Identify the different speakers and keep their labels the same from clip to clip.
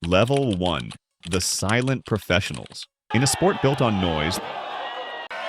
Speaker 1: Level 1. The silent professionals. In a sport built on noise,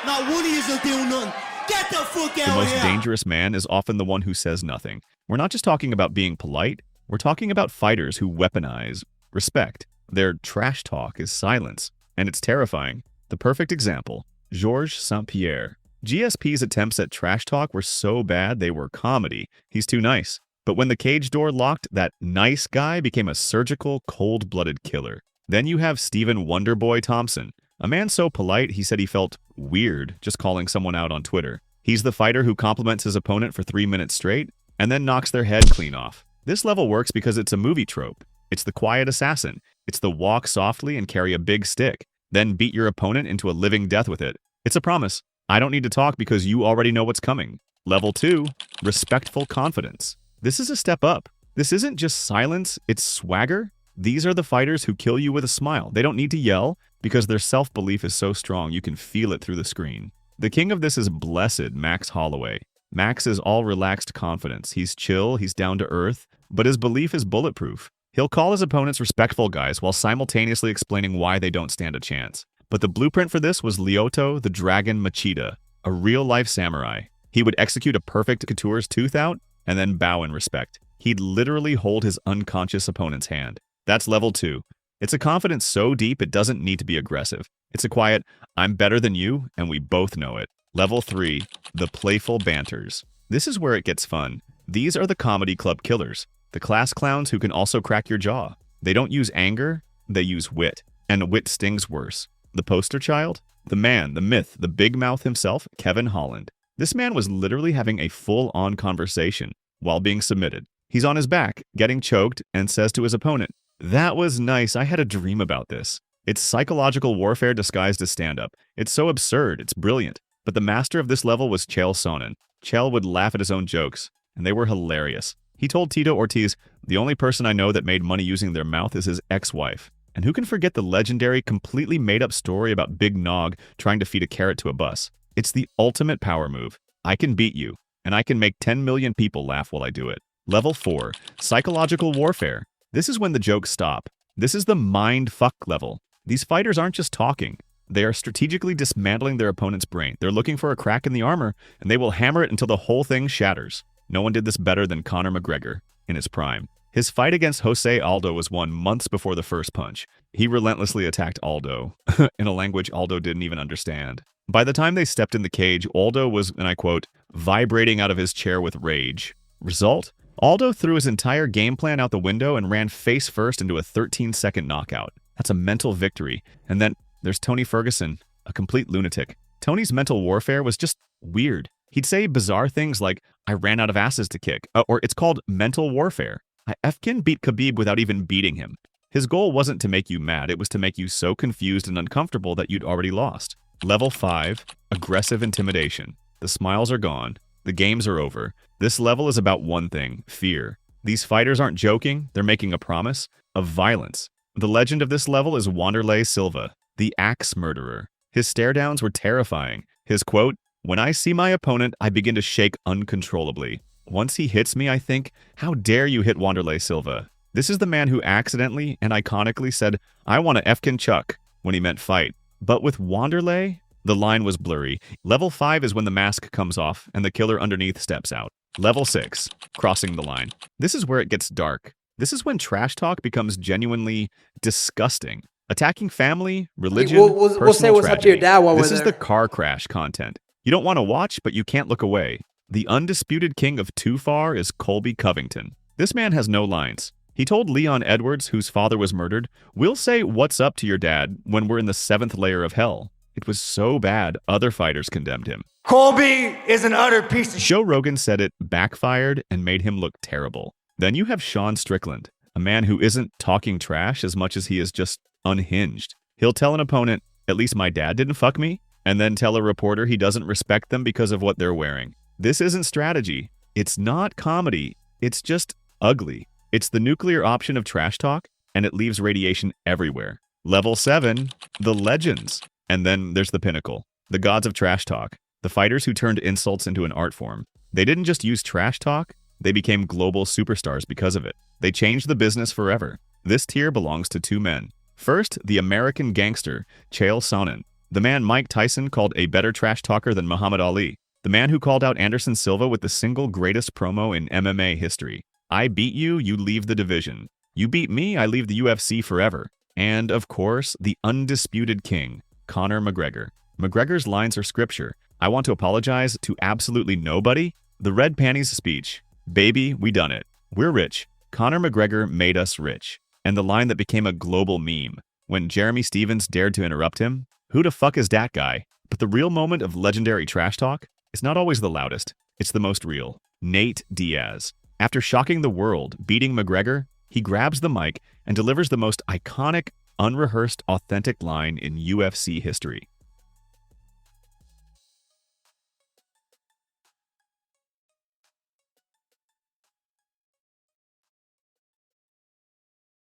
Speaker 2: Now Woody isn't doing nothing. Get the fuck
Speaker 1: the
Speaker 2: out
Speaker 1: most
Speaker 2: of here.
Speaker 1: dangerous man is often the one who says nothing. We're not just talking about being polite, we're talking about fighters who weaponize respect. Their trash talk is silence, and it's terrifying. The perfect example, Georges St-Pierre. GSP's attempts at trash talk were so bad they were comedy. He's too nice. But when the cage door locked, that nice guy became a surgical, cold-blooded killer. Then you have Stephen Wonderboy Thompson, a man so polite he said he felt weird just calling someone out on Twitter. He's the fighter who compliments his opponent for 3 minutes straight and then knocks their head clean off. This level works because it's a movie trope. It's the quiet assassin. It's the walk softly and carry a big stick, then beat your opponent into a living death with it. It's a promise. I don't need to talk because you already know what's coming. Level 2. Respectful confidence. This is a step up. This isn't just silence, it's swagger. These are the fighters who kill you with a smile. They don't need to yell because their self-belief is so strong you can feel it through the screen. The king of this is blessed Max Holloway. Max is all relaxed confidence. He's chill, he's down to earth, but his belief is bulletproof. He'll call his opponents respectful guys while simultaneously explaining why they don't stand a chance. But the blueprint for this was Lyoto the Dragon Machida, a real-life samurai. He would execute a perfect couture's tooth out and then bow in respect. He'd literally hold his unconscious opponent's hand. That's level 2. It's a confidence so deep it doesn't need to be aggressive. It's a quiet, I'm better than you, and we both know it. Level 3. The Playful Banters. This is where it gets fun. These are the comedy club killers. The class clowns who can also crack your jaw. They don't use anger, they use wit. And wit stings worse. The poster child? The man, the myth, the big mouth himself, Kevin Holland. This man was literally having a full-on conversation while being submitted. He's on his back, getting choked, and says to his opponent, "That was nice, I had a dream about this." It's psychological warfare disguised as stand-up. It's so absurd, it's brilliant. But the master of this level was Chael Sonnen. Chael would laugh at his own jokes, and they were hilarious. He told Tito Ortiz, "The only person I know that made money using their mouth is his ex-wife." And who can forget the legendary, completely made-up story about Big Nog trying to feed a carrot to a bus? It's the ultimate power move. I can beat you, and I can make 10 million people laugh while I do it. Level 4. Psychological warfare. This is when the jokes stop. This is the mind fuck level. These fighters aren't just talking. They are strategically dismantling their opponent's brain. They're looking for a crack in the armor, and they will hammer it until the whole thing shatters. No one did this better than Conor McGregor in his prime. His fight against Jose Aldo was won months before the first punch. He relentlessly attacked Aldo in a language Aldo didn't even understand. By the time they stepped in the cage, Aldo was, and I quote, vibrating out of his chair with rage. Result? Aldo threw his entire game plan out the window and ran face first into a 13-second knockout. That's a mental victory. And then there's Tony Ferguson, a complete lunatic. Tony's mental warfare was just weird. He'd say bizarre things like, "I ran out of asses to kick," or it's called mental warfare. I effkin beat Khabib without even beating him. His goal wasn't to make you mad, it was to make you so confused and uncomfortable that you'd already lost. Level 5. Aggressive intimidation. The smiles are gone. The games are over. This level is about one thing, fear. These fighters aren't joking, they're making a promise of violence. The legend of this level is Wanderlei Silva, the axe murderer. His stare-downs were terrifying. His quote, "When I see my opponent, I begin to shake uncontrollably. Once he hits me, I think, how dare you hit Wanderlei Silva?" This is the man who accidentally and iconically said, "I want a Efkin Chuck," when he meant fight. But with Wanderlei, the line was blurry. Level 5 is when the mask comes off and the killer underneath steps out. Level 6, crossing the line. This is where it gets dark. This is when trash talk becomes genuinely disgusting. Attacking family, religion,
Speaker 3: we'll say what's up to your dad while we're there.
Speaker 1: This is the car crash content. You don't want to watch, but you can't look away. The undisputed king of Too Far is Colby Covington. This man has no lines. He told Leon Edwards, whose father was murdered, "We'll say what's up to your dad when we're in the 7th layer of hell." It was so bad, other fighters condemned him.
Speaker 2: Colby is an utter piece of shit.
Speaker 1: Joe Rogan said it backfired and made him look terrible. Then you have Sean Strickland, a man who isn't talking trash as much as he is just unhinged. He'll tell an opponent, "At least my dad didn't fuck me," and then tell a reporter he doesn't respect them because of what they're wearing. This isn't strategy. It's not comedy. It's just ugly. It's the nuclear option of trash talk, and it leaves radiation everywhere. Level 7, the legends. And then there's the pinnacle, the gods of trash talk, the fighters who turned insults into an art form. They didn't just use trash talk, they became global superstars because of it. They changed the business forever. This tier belongs to two men. First, the American gangster, Chael Sonnen, the man Mike Tyson called a better trash talker than Muhammad Ali, the man who called out Anderson Silva with the single greatest promo in MMA history. I beat you, you leave the division. You beat me, I leave the UFC forever. And, of course, the undisputed king, Conor McGregor. McGregor's lines are scripture. I want to apologize to absolutely nobody. The red panties speech. Baby, we done it. We're rich. Conor McGregor made us rich. And the line that became a global meme. When Jeremy Stevens dared to interrupt him. Who the fuck is that guy? But the real moment of legendary trash talk is not always the loudest. It's the most real. Nate Diaz. After shocking the world, beating McGregor, he grabs the mic and delivers the most iconic, unrehearsed, authentic line in UFC history.